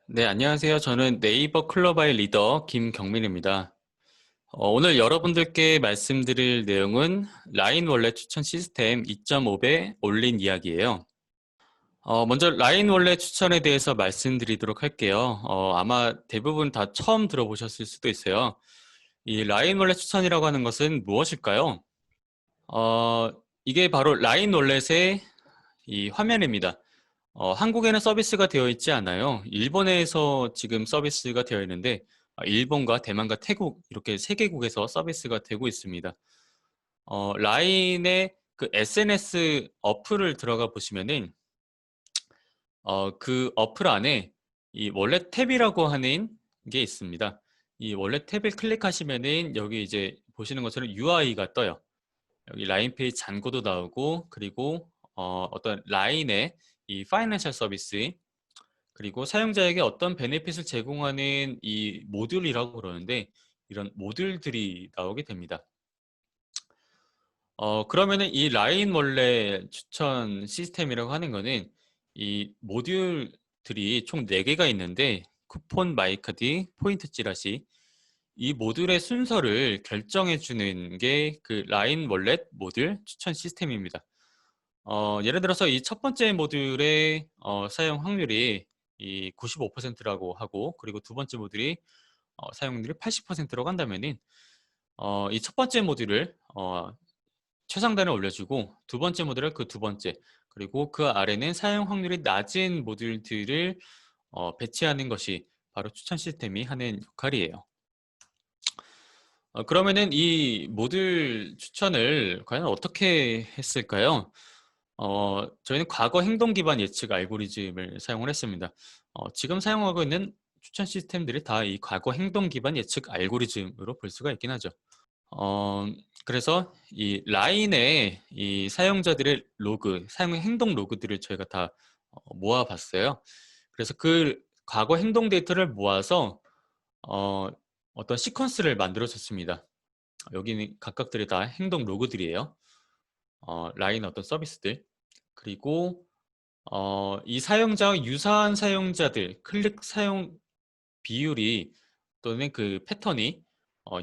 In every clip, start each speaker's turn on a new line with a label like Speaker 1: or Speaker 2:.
Speaker 1: 네, 안녕하세요. 저는 네이버 클로바의 리더 김경민입니다. 오늘 여러분들께 말씀드릴 내용은 라인 월렛 추천 시스템 2.5배 올린 이야기예요. 먼저 라인 월렛 추천에 대해서 말씀드리도록 할게요. 아마 대부분 다 처음 들어보셨을 수도 있어요. 이 라인 월렛 추천이라고 하는 것은 무엇일까요? 어, 이게 바로 라인 월렛의 이 화면입니다. 한국에는 서비스가 되어 있지 않아요. 일본에서 지금 서비스가 되어 있는데 일본과 대만과 태국 이렇게 세 개국에서 서비스가 되고 있습니다. 라인의 그 SNS 어플을 들어가 보시면은 그 어플 안에 이 월렛 탭이라고 하는 게 있습니다. 이 월렛 탭을 클릭하시면은 여기 이제 보시는 것처럼 UI가 떠요. 여기 라인페이 잔고도 나오고 그리고 어떤 라인의 이 파이낸셜 서비스 그리고 사용자에게 어떤 베네핏을 제공하는 이 모듈이라고 그러는데 이런 모듈들이 나오게 됩니다. 그러면은 이 라인 원래 추천 시스템이라고 하는 거는 이 모듈들이 총 4개가 있는데 쿠폰, 마이카드, 포인트 찌라시 이 모듈의 순서를 결정해 주는 게 그 라인 월렛 모듈 추천 시스템입니다. 예를 들어서 이 첫 번째 모듈의 사용 확률이 이 95%라고 하고 그리고 두 번째 모듈이 사용률이 80%라고 한다면은 이 첫 번째 모듈을 최상단에 올려주고 두 번째 모듈을 그 두 번째 그리고 그 아래는 사용 확률이 낮은 모듈들을 배치하는 것이 바로 추천 시스템이 하는 역할이에요. 그러면은 이 모듈 추천을 과연 어떻게 했을까요? 저희는 과거 행동 기반 예측 알고리즘을 사용을 했습니다. 지금 사용하고 있는 추천 시스템들이 다 이 과거 행동 기반 예측 알고리즘으로 볼 수가 있긴 하죠. 어, 그래서 이 라인의 이 사용자들의 로그, 사용 행동 로그들을 저희가 다 모아봤어요. 그래서 그 과거 행동 데이터를 모아서 어, 어떤 시퀀스를 만들어줬습니다. 여기는 각각들이 다 행동 로그들이에요. 라인 어떤 서비스들. 그리고 이 사용자와 유사한 사용자들, 클릭 사용 비율이 또는 그 패턴이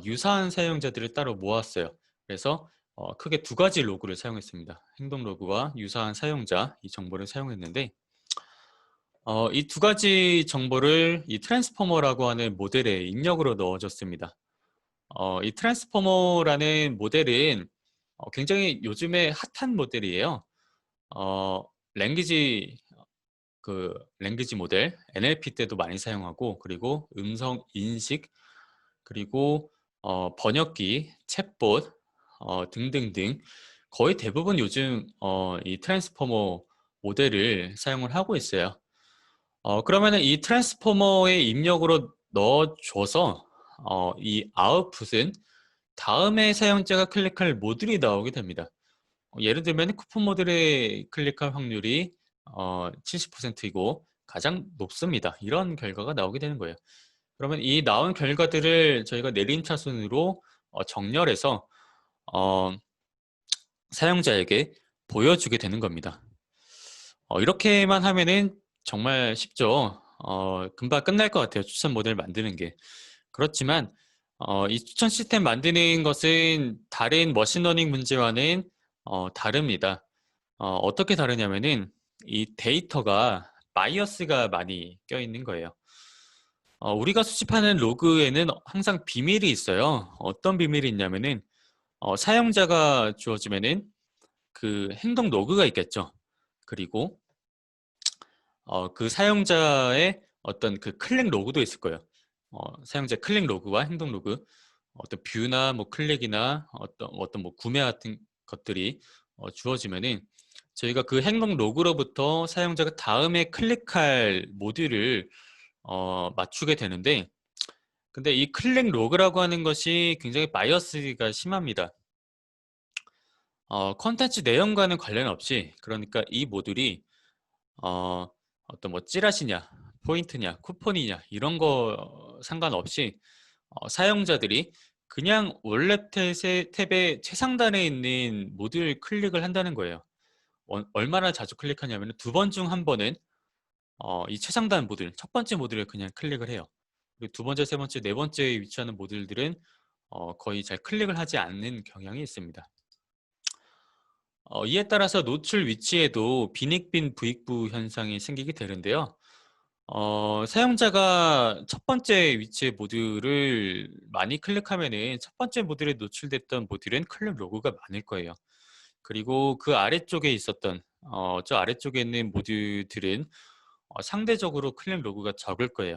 Speaker 1: 유사한 사용자들을 따로 모았어요. 그래서 크게 두 가지 로그를 사용했습니다. 행동 로그와 유사한 사용자 이 정보를 사용했는데 이 두 가지 정보를 이 트랜스포머라고 하는 모델에 입력으로 넣어줬습니다. 이 트랜스포머라는 모델은 굉장히 요즘에 핫한 모델이에요. 랭귀지 랭귀지 모델 NLP 때도 많이 사용하고 그리고 음성 인식 그리고 번역기, 챗봇 등등등 거의 대부분 요즘 이 트랜스포머 모델을 사용을 하고 있어요. 그러면은 이 트랜스포머의 입력으로 넣어줘서 이 아웃풋은 다음에 사용자가 클릭할 모듈이 나오게 됩니다. 예를 들면 쿠폰 모듈에 클릭할 확률이 70%이고 가장 높습니다. 이런 결과가 나오게 되는 거예요. 그러면 이 나온 결과들을 저희가 내림차순으로 정렬해서 어, 사용자에게 보여주게 되는 겁니다. 이렇게만 하면은 정말 쉽죠. 금방 끝날 것 같아요. 추천 모델 만드는 게. 그렇지만 이 추천 시스템 만드는 것은 다른 머신러닝 문제와는 다릅니다. 어떻게 다르냐면은 이 데이터가 바이어스가 많이 껴있는 거예요. 우리가 수집하는 로그에는 항상 비밀이 있어요. 어떤 비밀이 있냐면은 사용자가 주어지면은 그 행동 로그가 있겠죠. 그리고 그 사용자의 어떤 그 클릭 로그도 있을 거예요. 사용자 클릭 로그와 행동 로그, 어떤 뷰나 뭐 클릭이나 어떤 뭐 구매 같은 것들이 주어지면은 저희가 그 행동 로그로부터 사용자가 다음에 클릭할 모듈을 맞추게 되는데 근데 이 클릭 로그라고 하는 것이 굉장히 바이어스가 심합니다. 컨텐츠 내용과는 관련 없이 그러니까 이 모듈이 어떤 뭐 찌라시냐, 포인트냐, 쿠폰이냐 이런 거 상관없이 사용자들이 그냥 원래 탭의 최상단에 있는 모듈 클릭을 한다는 거예요. 얼마나 자주 클릭하냐면 두 번 중 한 번은 이 최상단 모듈, 첫 번째 모듈을 그냥 클릭을 해요. 그리고 두 번째, 세 번째, 네 번째에 위치하는 모듈들은 거의 잘 클릭을 하지 않는 경향이 있습니다. 이에 따라서 노출 위치에도 빈익빈 부익부 현상이 생기게 되는데요. 사용자가 첫 번째 위치의 모듈을 많이 클릭하면은 첫 번째 모듈에 노출됐던 모듈은 클릭 로그가 많을 거예요. 그리고 그 아래쪽에 있었던 저 아래쪽에 있는 모듈들은 상대적으로 클릭 로그가 적을 거예요.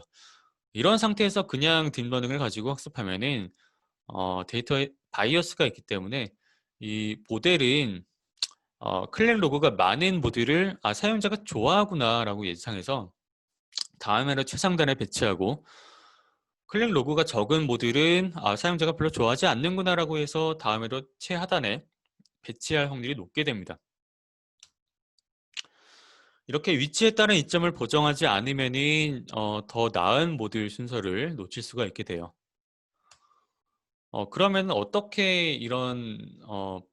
Speaker 1: 이런 상태에서 그냥 딥러닝을 가지고 학습하면은 데이터에 바이어스가 있기 때문에 이 모델은 클릭 로그가 많은 모듈을 사용자가 좋아하구나라고 예상해서 다음에는 최상단에 배치하고 클릭 로그가 적은 모듈은 사용자가 별로 좋아하지 않는구나라고 해서 다음에도 최하단에 배치할 확률이 높게 됩니다. 이렇게 위치에 따른 이점을 보정하지 않으면은 더 나은 모듈 순서를 놓칠 수가 있게 돼요. 그러면 어떻게 이런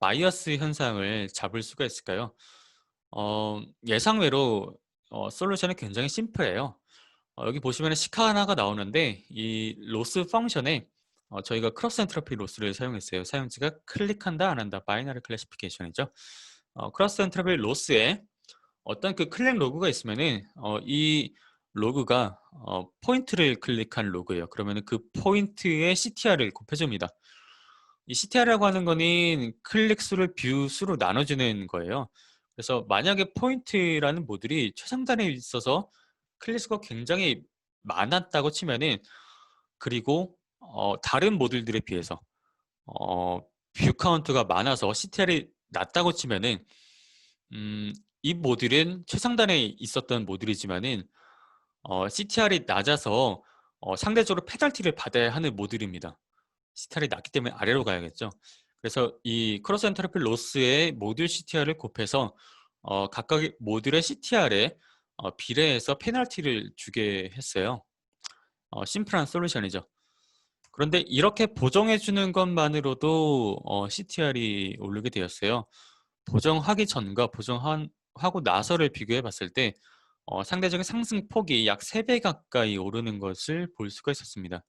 Speaker 1: 바이어스 현상을 잡을 수가 있을까요? 예상외로 솔루션이 굉장히 심플해요. 여기 보시면 시카나가 나오는데 이 로스 펑션에 저희가 크로스 엔트로피 로스를 사용했어요. 사용자가 클릭한다 안 한다 바이너리 클래시피케이션이죠. 크로스 엔트로피 로스에 어떤 그 클릭 로그가 있으면은 이 로그가 포인트를 클릭한 로그예요. 그러면은 그 포인트의 CTR을 곱해줍니다. 이 CTR이라고 하는 거는 클릭 수를 뷰 수로 나눠주는 거예요. 그래서 만약에 포인트라는 모듈이 최상단에 있어서 클릭 수가 굉장히 많았다고 치면은 그리고 다른 모듈들에 비해서 어, 뷰 카운트가 많아서 CTR이 낮다고 치면은 이 모듈은 최상단에 있었던 모듈이지만은 CTR이 낮아서 상대적으로 페널티를 받아야 하는 모듈입니다. CTR이 낮기 때문에 아래로 가야겠죠. 그래서 이 크로스 엔트로피 로스의 모듈 CTR을 곱해서 각각의 모듈의 CTR에 비례해서 페널티를 주게 했어요. 심플한 솔루션이죠. 그런데 이렇게 보정해 주는 것만으로도 CTR이 오르게 되었어요. 보정하기 전과 보정하고 나서를 비교해 봤을 때 상대적인 상승폭이 약 3배 가까이 오르는 것을 볼 수가 있었습니다.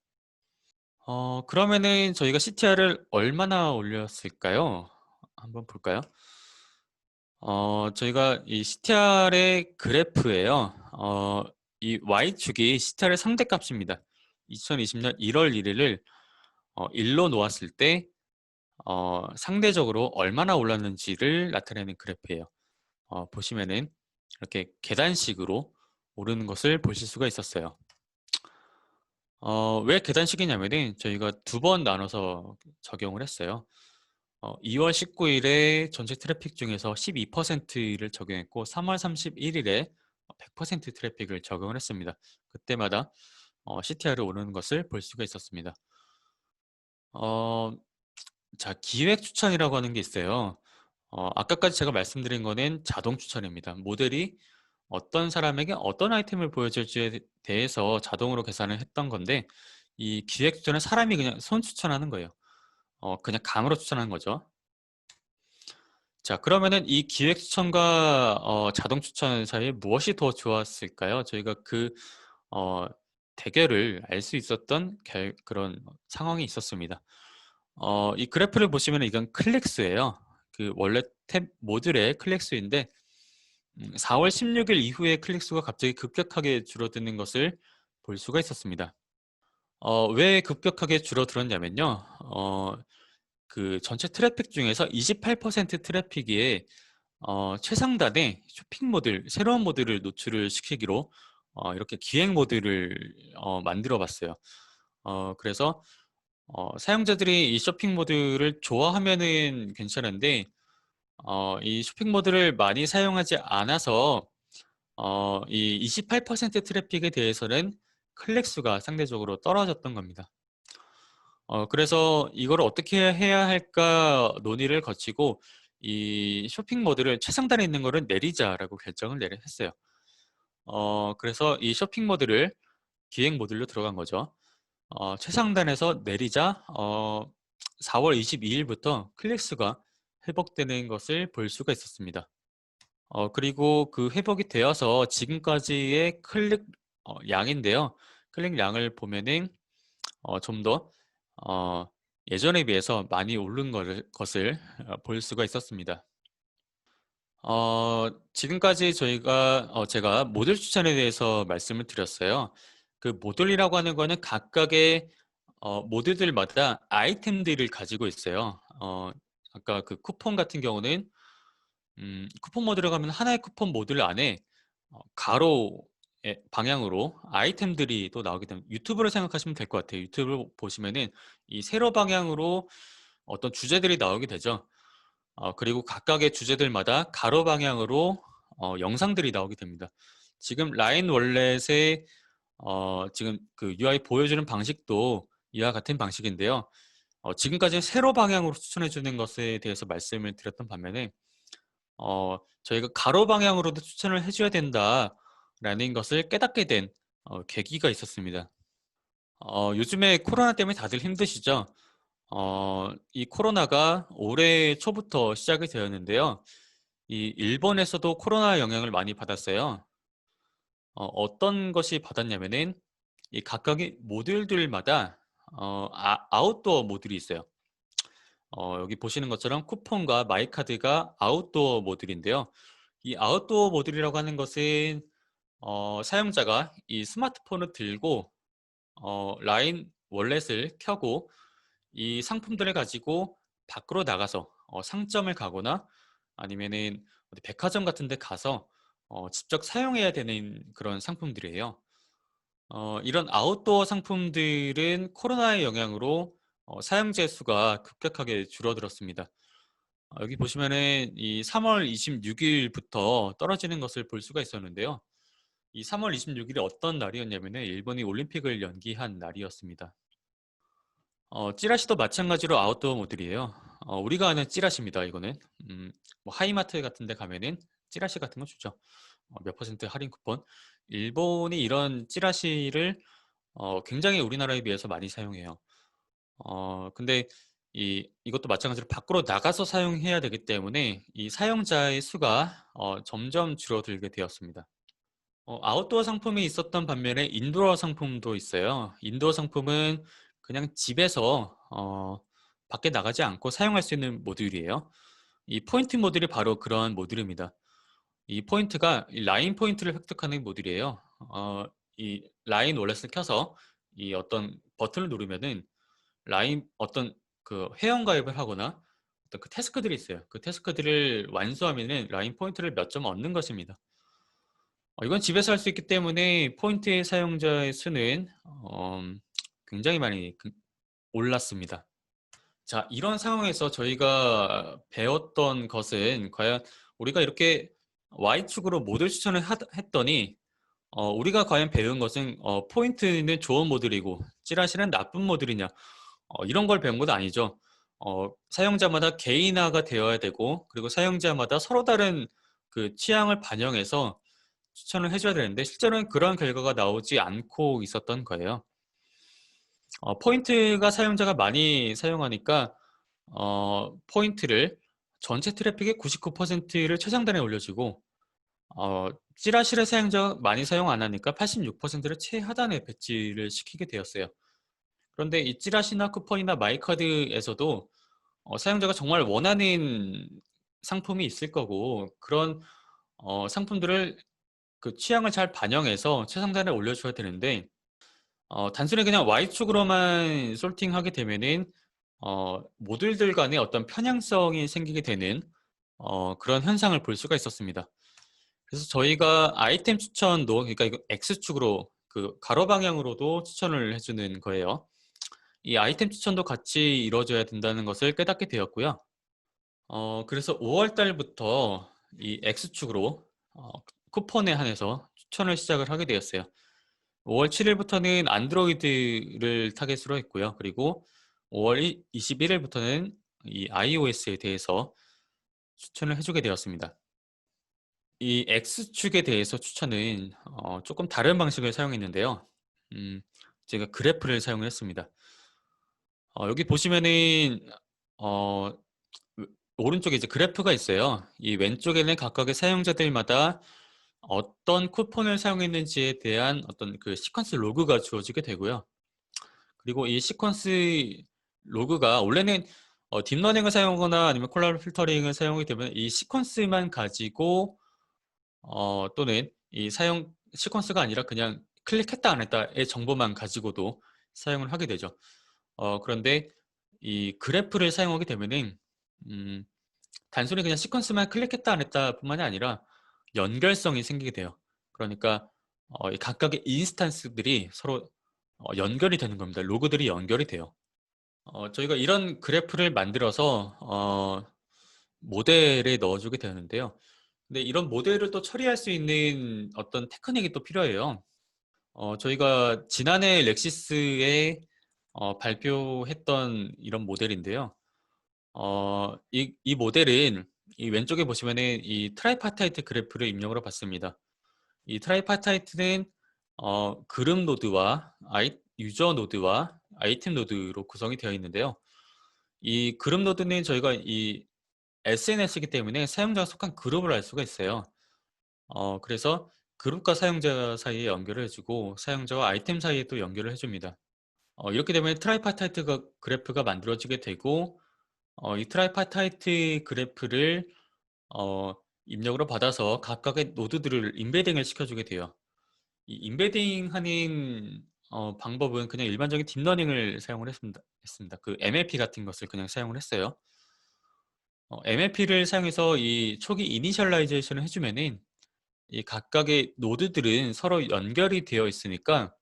Speaker 1: 그러면은 저희가 CTR을 얼마나 올렸을까요? 한번 볼까요? 저희가 이 CTR의 그래프예요. 이 Y축이 CTR의 상대값입니다. 2020년 1월 1일을 1로 놓았을 때 상대적으로 얼마나 올랐는지를 나타내는 그래프예요. 보시면은 이렇게 계단식으로 오르는 것을 보실 수가 있었어요. 왜 계단식이냐면은 저희가 두 번 나눠서 적용을 했어요. 2월 19일에 전체 트래픽 중에서 12%를 적용했고 3월 31일에 100% 트래픽을 적용을 했습니다. 그때마다 CTR이 오르는 것을 볼 수가 있었습니다. 어, 자, 기획 추천이라고 하는 게 있어요. 아까까지 제가 말씀드린 거는 자동 추천입니다. 모델이 어떤 사람에게 어떤 아이템을 보여줄지에 대해서 자동으로 계산을 했던 건데 이 기획 추천은 사람이 그냥 손 추천하는 거예요. 그냥 감으로 추천하는 거죠. 자, 그러면은 이 기획 추천과 자동 추천 사이에 무엇이 더 좋았을까요? 저희가 그 어, 대결을 알 수 있었던 그런 상황이 있었습니다. 이 그래프를 보시면 이건 클릭수예요. 그 원래 탭 모듈의 클릭수인데 4월 16일 이후에 클릭수가 갑자기 급격하게 줄어드는 것을 볼 수가 있었습니다. 왜 급격하게 줄어들었냐면요. 그 전체 트래픽 중에서 28% 트래픽이 최상단에 쇼핑 모듈, 새로운 모듈을 노출을 시키기로 이렇게 기획 모듈을 만들어 봤어요. 그래서 사용자들이 이 쇼핑 모듈을 좋아하면은 괜찮은데 이 쇼핑 모듈을 많이 사용하지 않아서 이 28% 트래픽에 대해서는 클릭 수가 상대적으로 떨어졌던 겁니다. 그래서 이걸 어떻게 해야 할까 논의를 거치고 이 쇼핑 모드를 최상단에 있는 거를 내리자라고 결정을 했어요. 그래서 이 쇼핑 모드를 기획 모듈로 들어간 거죠. 최상단에서 내리자 4월 22일부터 클릭 수가 회복되는 것을 볼 수가 있었습니다. 그리고 그 회복이 되어서 지금까지의 클릭 양인데요. 클릭 양을 보면은 좀 더 예전에 비해서 많이 오른 것을 볼 수가 있었습니다. 지금까지 제가 모듈 추천에 대해서 말씀을 드렸어요. 그 모듈이라고 하는 거는 각각의 모듈들마다 아이템들을 가지고 있어요. 아까 그 쿠폰 같은 경우는 쿠폰 모드를 가면 하나의 쿠폰 모듈 안에 가로의 방향으로 아이템들이 또 나오게 되면 유튜브를 생각하시면 될 것 같아요. 유튜브를 보시면은 이 세로 방향으로 어떤 주제들이 나오게 되죠. 그리고 각각의 주제들마다 가로 방향으로 영상들이 나오게 됩니다. 지금 라인 월렛의 지금 그 UI 보여주는 방식도 이와 같은 방식인데요. 지금까지 세로 방향으로 추천해 주는 것에 대해서 말씀을 드렸던 반면에 저희가 가로 방향으로도 추천을 해줘야 된다라는 것을 깨닫게 된 계기가 있었습니다. 요즘에 코로나 때문에 다들 힘드시죠? 이 코로나가 올해 초부터 시작이 되었는데요. 이 일본에서도 코로나 영향을 많이 받았어요. 어떤 것이 받았냐면은 이 각각의 모듈들마다 아웃도어 모듈이 있어요. 여기 보시는 것처럼 쿠폰과 마이카드가 아웃도어 모듈인데요. 이 아웃도어 모듈이라고 하는 것은 사용자가 이 스마트폰을 들고 라인 월렛을 켜고 이 상품들을 가지고 밖으로 나가서 상점을 가거나 아니면은 어디 백화점 같은 데 가서 직접 사용해야 되는 그런 상품들이에요. 이런 아웃도어 상품들은 코로나의 영향으로 사용자 수가 급격하게 줄어들었습니다. 여기 보시면은 이 3월 26일부터 떨어지는 것을 볼 수가 있었는데요. 이 3월 26일이 어떤 날이었냐면은 일본이 올림픽을 연기한 날이었습니다. 찌라시도 마찬가지로 아웃도어 모듈이에요. 우리가 아는 찌라시입니다. 이거는 뭐 하이마트 같은 데 가면은 찌라시 같은 거 주죠. 몇 퍼센트 할인 쿠폰. 일본이 이런 찌라시를 굉장히 우리나라에 비해서 많이 사용해요. 근데 이것도 마찬가지로 밖으로 나가서 사용해야 되기 때문에 이 사용자의 수가 점점 줄어들게 되었습니다. 아웃도어 상품이 있었던 반면에 인도어 상품도 있어요. 인도어 상품은 그냥 집에서 밖에 나가지 않고 사용할 수 있는 모듈이에요. 이 포인트 모듈이 바로 그런 모듈입니다. 이 포인트가 이 라인 포인트를 획득하는 모듈이에요. 이 라인 월렛을 켜서 이 어떤 버튼을 누르면은 라인 어떤 그 회원 가입을 하거나 어떤 그 태스크들이 있어요. 그 태스크들을 완수하면은 라인 포인트를 몇 점 얻는 것입니다. 이건 집에서 할 수 있기 때문에 포인트의 사용자의 수는 굉장히 많이 올랐습니다. 자, 이런 상황에서 저희가 배웠던 것은 과연 우리가 이렇게 Y축으로 모듈 추천을 했더니 우리가 과연 배운 것은 포인트는 좋은 모듈이고 찌라시는 나쁜 모듈이냐 이런 걸 배운 건 아니죠. 사용자마다 개인화가 되어야 되고 그리고 사용자마다 서로 다른 그 취향을 반영해서 추천을 해줘야 되는데 실제로는 그런 결과가 나오지 않고 있었던 거예요. 포인트가 사용자가 많이 사용하니까 포인트를 전체 트래픽의 99%를 최상단에 올려주고 찌라시를 사용자가 많이 사용 안 하니까 86%를 최하단에 배치를 시키게 되었어요. 그런데 이 찌라시나 쿠폰이나 마이카드에서도 사용자가 정말 원하는 상품이 있을 거고 그런 상품들을 그 취향을 잘 반영해서 최상단에 올려줘야 되는데 단순히 그냥 Y축으로만 솔팅하게 되면은 모듈들 간의 어떤 편향성이 생기게 되는 그런 현상을 볼 수가 있었습니다. 그래서 저희가 아이템 추천도 그러니까 이거 X축으로 그 가로 방향으로도 추천을 해주는 거예요. 이 아이템 추천도 같이 이루어져야 된다는 것을 깨닫게 되었고요. 그래서 5월 달부터 이 X축으로 쿠폰에 한해서 추천을 시작을 하게 되었어요. 5월 7일부터는 안드로이드를 타겟으로 했고요. 그리고 5월 21일부터는 이 iOS에 대해서 추천을 해주게 되었습니다. 이 X축에 대해서 추천은 조금 다른 방식을 사용했는데요. 제가 그래프를 사용을 했습니다. 여기 보시면은 어, 오른쪽에 이제 그래프가 있어요. 이 왼쪽에는 각각의 사용자들마다 어떤 쿠폰을 사용했는지에 대한 어떤 그 시퀀스 로그가 주어지게 되고요. 그리고 이 시퀀스 로그가 원래는 딥러닝을 사용하거나 아니면 콜라로 필터링을 사용하게 되면 이 시퀀스만 가지고 또는 이 사용 시퀀스가 아니라 그냥 클릭했다 안 했다의 정보만 가지고도 사용을 하게 되죠. 그런데 이 그래프를 사용하게 되면은 단순히 그냥 시퀀스만 클릭했다 안 했다 뿐만이 아니라 연결성이 생기게 돼요. 그러니까 이 각각의 인스탄스들이 서로 연결이 되는 겁니다. 로그들이 연결이 돼요. 저희가 이런 그래프를 만들어서 모델에 넣어주게 되는데요. 근데 이런 모델을 또 처리할 수 있는 어떤 테크닉이 또 필요해요. 저희가 지난해 렉시스에 발표했던 이런 모델인데요. 이 모델은 이 왼쪽에 보시면은 이 트라이파타이트 그래프를 입력을 해봤습니다. 이 트라이파타이트는 그룹 노드와 유저 노드와 아이템 노드로 구성이 되어 있는데요. 이 그룹 노드는 저희가 이 SNS이기 때문에 사용자가 속한 그룹을 알 수가 있어요. 그래서 그룹과 사용자 사이에 연결을 해주고 사용자와 아이템 사이에 또 연결을 해줍니다. 이렇게 되면 트라이파타이트 그래프가 만들어지게 되고 이 트라이파타이트 그래프를 입력으로 받아서 각각의 노드들을 임베딩을 시켜주게 돼요. 이 임베딩하는 방법은 그냥 일반적인 딥러닝을 사용을 했습니다. 그 MLP 같은 것을 그냥 사용을 했어요. MLP를 사용해서 이 초기 이니셜라이제이션을 해주면은 이 각각의 노드들은 서로 연결이 되어 있으니까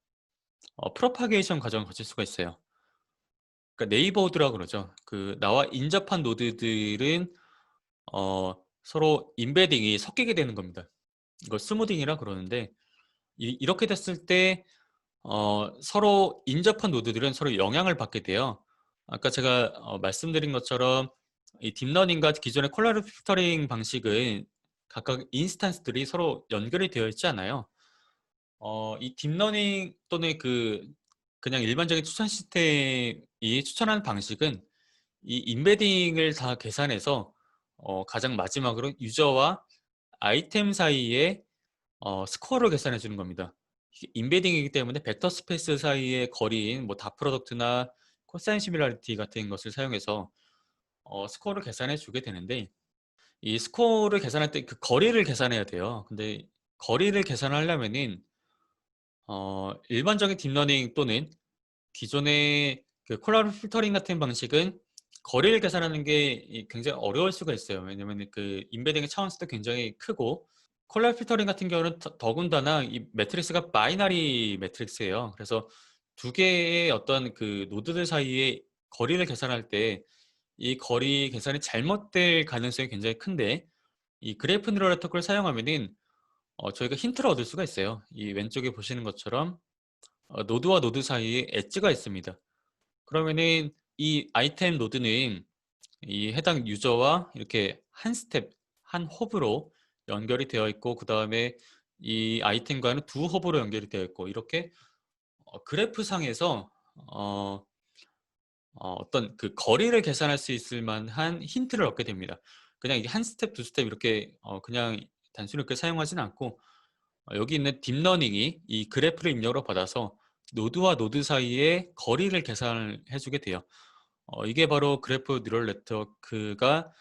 Speaker 1: 프로파게이션 과정을 거칠 수가 있어요. 그러니까 네이버드라고 그러죠. 그 나와 인접한 노드들은 서로 임베딩이 섞이게 되는 겁니다. 이걸 스무딩이라 그러는데 이렇게 됐을 때 서로 인접한 노드들은 서로 영향을 받게 돼요. 아까 제가 말씀드린 것처럼 이 딥러닝과 기존의 콜라르 필터링 방식은 각각 인스탄스들이 서로 연결이 되어 있지 않아요. 이 딥러닝 또는 그냥 일반적인 추천 시스템이 추천하는 방식은 이 임베딩을 다 계산해서 가장 마지막으로 유저와 아이템 사이에 스코어를 계산해 주는 겁니다. 임베딩이기 때문에 벡터 스페이스 사이의 거리인 뭐 닷 프로덕트나 코사인 시뮬라리티 같은 것을 사용해서 스코어를 계산해 주게 되는데 이 스코어를 계산할 때 그 거리를 계산해야 돼요. 근데 거리를 계산하려면은 일반적인 딥러닝 또는 기존의 그 콜라로 필터링 같은 방식은 거리를 계산하는 게 굉장히 어려울 수가 있어요. 왜냐면 그 임베딩의 차원수도 굉장히 크고 콜라로 필터링 같은 경우는 더군다나 이 매트릭스가 바이너리 매트릭스예요. 그래서 두 개의 어떤 그 노드들 사이에 거리를 계산할 때 이 거리 계산이 잘못될 가능성이 굉장히 큰데 이 그래프 뉴럴 네트워크를 사용하면은 저희가 힌트를 얻을 수가 있어요. 이 왼쪽에 보시는 것처럼 노드와 노드 사이에 엣지가 있습니다. 그러면은 이 아이템 노드는 이 해당 유저와 이렇게 한 스텝, 한 홉으로 연결이 되어 있고 그 다음에 이 아이템과는 두 홉으로 연결이 되어 있고 이렇게 그래프상에서 어떤 그 거리를 계산할 수 있을 만한 힌트를 얻게 됩니다. 그냥 이게 한 스텝, 두 스텝 이렇게 그냥 단순히 이렇게 사용하지는 않고 여기 있는 딥러닝이 이 그래프를 입력으로 받아서 노드와 노드 사이의 거리를 계산을 해주게 돼요. 이게 바로 그래프 뉴럴 네트워크가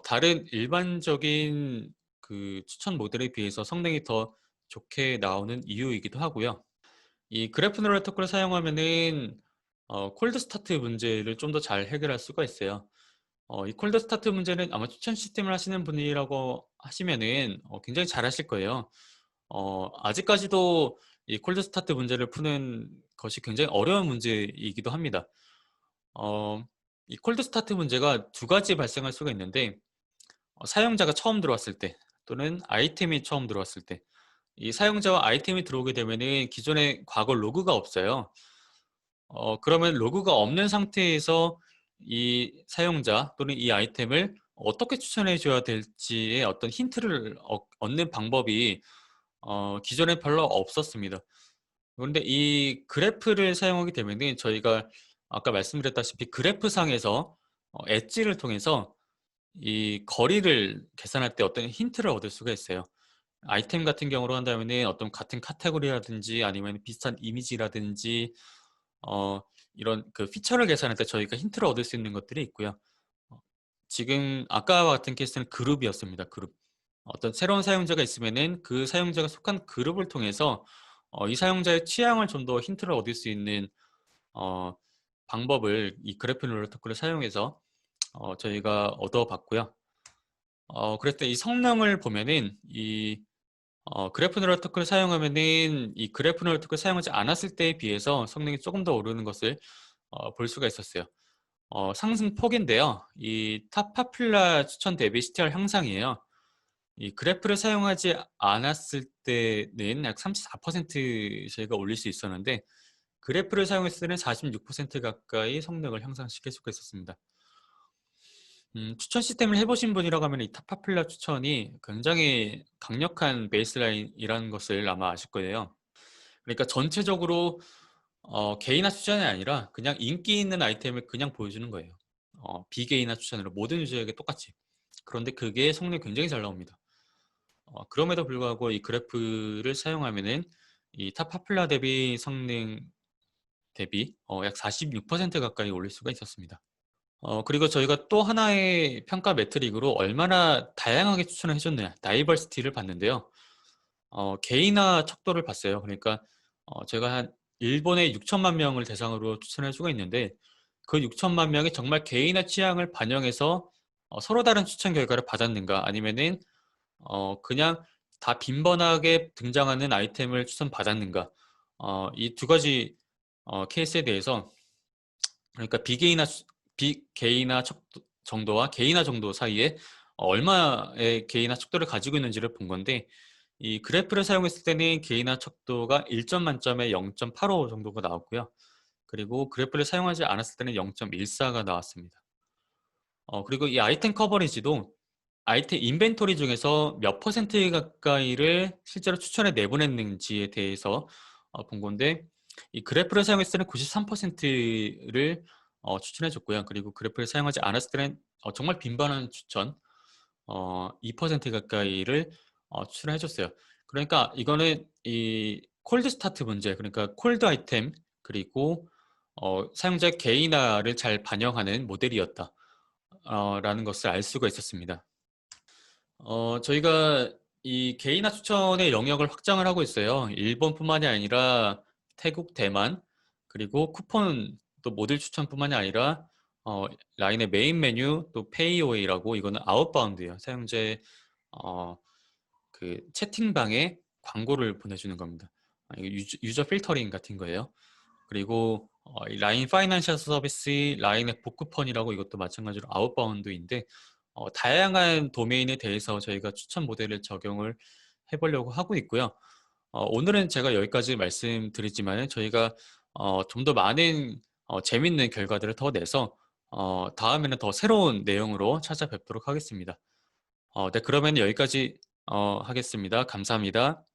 Speaker 1: 다른 일반적인 그 추천 모델에 비해서 성능이 더 좋게 나오는 이유이기도 하고요. 이 그래프 뉴럴 네트워크를 사용하면은 콜드 스타트 문제를 좀 더 잘 해결할 수가 있어요. 이 콜드 스타트 문제는 아마 추천 시스템을 하시는 분이라고 하시면은 굉장히 잘 하실 거예요. 아직까지도 이 콜드 스타트 문제를 푸는 것이 굉장히 어려운 문제이기도 합니다. 이 콜드 스타트 문제가 두 가지 발생할 수가 있는데 사용자가 처음 들어왔을 때 또는 아이템이 처음 들어왔을 때 이 사용자와 아이템이 들어오게 되면은 기존에 과거 로그가 없어요. 그러면 로그가 없는 상태에서 이 사용자 또는 이 아이템을 어떻게 추천해 줘야 될지의 어떤 힌트를 얻는 방법이 기존에 별로 없었습니다. 그런데 이 그래프를 사용하게 되면은 저희가 아까 말씀드렸다시피 그래프상에서 엣지를 통해서 이 거리를 계산할 때 어떤 힌트를 얻을 수가 있어요. 아이템 같은 경우로 한다면은 어떤 같은 카테고리라든지 아니면 비슷한 이미지라든지 이런 그 피처를 계산할 때 저희가 힌트를 얻을 수 있는 것들이 있고요. 어 지금 아까와 같은 케이스는 그룹이었습니다, 그룹. 어떤 새로운 사용자가 있으면은 그 사용자가 속한 그룹을 통해서 이 사용자의 취향을 좀 더 힌트를 얻을 수 있는 어 방법을 이 그래프 롤러토크를 사용해서 저희가 얻어봤고요. 그랬을 때 이 성능을 보면은 이 그래프 롤러토크를 사용하면은 이 그래프 롤러토크를 사용하지 않았을 때에 비해서 성능이 조금 더 오르는 것을 볼 수가 있었어요. 상승폭인데요. 이 탑 파퓰러 추천 대비 CTR 향상이에요. 이 그래프를 사용하지 않았을 때는 약 34% 저희가 올릴 수 있었는데 그래프를 사용했을 때는 46% 가까이 성능을 향상시킬 수가 있었습니다. 추천 시스템을 해보신 분이라고 하면 이 탑파퓰러 추천이 굉장히 강력한 베이스라인이라는 것을 아마 아실 거예요. 그러니까 전체적으로 개인화 추천이 아니라 그냥 인기 있는 아이템을 그냥 보여주는 거예요. 비개인화 추천으로 모든 유저에게 똑같이. 그런데 그게 성능이 굉장히 잘 나옵니다. 그럼에도 불구하고 이 그래프를 사용하면은 이 탑파퓰러 대비 성능 대비 약 46% 가까이 올릴 수가 있었습니다. 그리고 저희가 또 하나의 평가 매트릭으로 얼마나 다양하게 추천을 해줬느냐, 다이버시티를 봤는데요. 개인화 척도를 봤어요. 그러니까 제가 한 일본의 6천만 명을 대상으로 추천할 수가 있는데 그 6천만 명이 정말 개인화 취향을 반영해서 서로 다른 추천 결과를 받았는가, 아니면은 그냥 다 빈번하게 등장하는 아이템을 추천받았는가, 이 두 가지 케이스에 대해서, 그러니까 비개인화 정도와 개인화 정도 사이에 얼마의 개인화 척도를 가지고 있는지를 본 건데, 이 그래프를 사용했을 때는 개인화 척도가 1점 만점에 0.85 정도가 나왔고요. 그리고 그래프를 사용하지 않았을 때는 0.14가 나왔습니다. 그리고 이 아이템 커버리지도 아이템 인벤토리 중에서 몇 퍼센트 가까이를 실제로 추천에 내보냈는지에 대해서 본 건데, 이 그래프를 사용했을 때는 93%를 추천해 줬고요. 그리고 그래프를 사용하지 않았을 때는 정말 빈번한 추천 2% 가까이를 추천해 줬어요. 그러니까 이거는 이 콜드 스타트 문제, 그러니까 콜드 아이템 그리고 사용자 개인화를 잘 반영하는 모델이었다 라는 것을 알 수가 있었습니다. 저희가 이 개인화 추천의 영역을 확장을 하고 있어요. 일본뿐만이 아니라 태국, 대만, 그리고 쿠폰 또 모듈 추천뿐만이 아니라 라인의 메인 메뉴 또 페이오웨이라고, 이거는 아웃바운드예요. 사용자의 그 채팅방에 광고를 보내주는 겁니다. 이거 유저 필터링 같은 거예요. 그리고 이 라인 파이낸셜 서비스, 라인의 복구펀이라고, 이것도 마찬가지로 아웃바운드인데 다양한 도메인에 대해서 저희가 추천 모델을 적용을 해보려고 하고 있고요. 오늘은 제가 여기까지 말씀드리지만 저희가 좀 더 많은 재밌는 결과들을 더 내서 다음에는 더 새로운 내용으로 찾아뵙도록 하겠습니다. 네, 그러면 여기까지 하겠습니다. 감사합니다.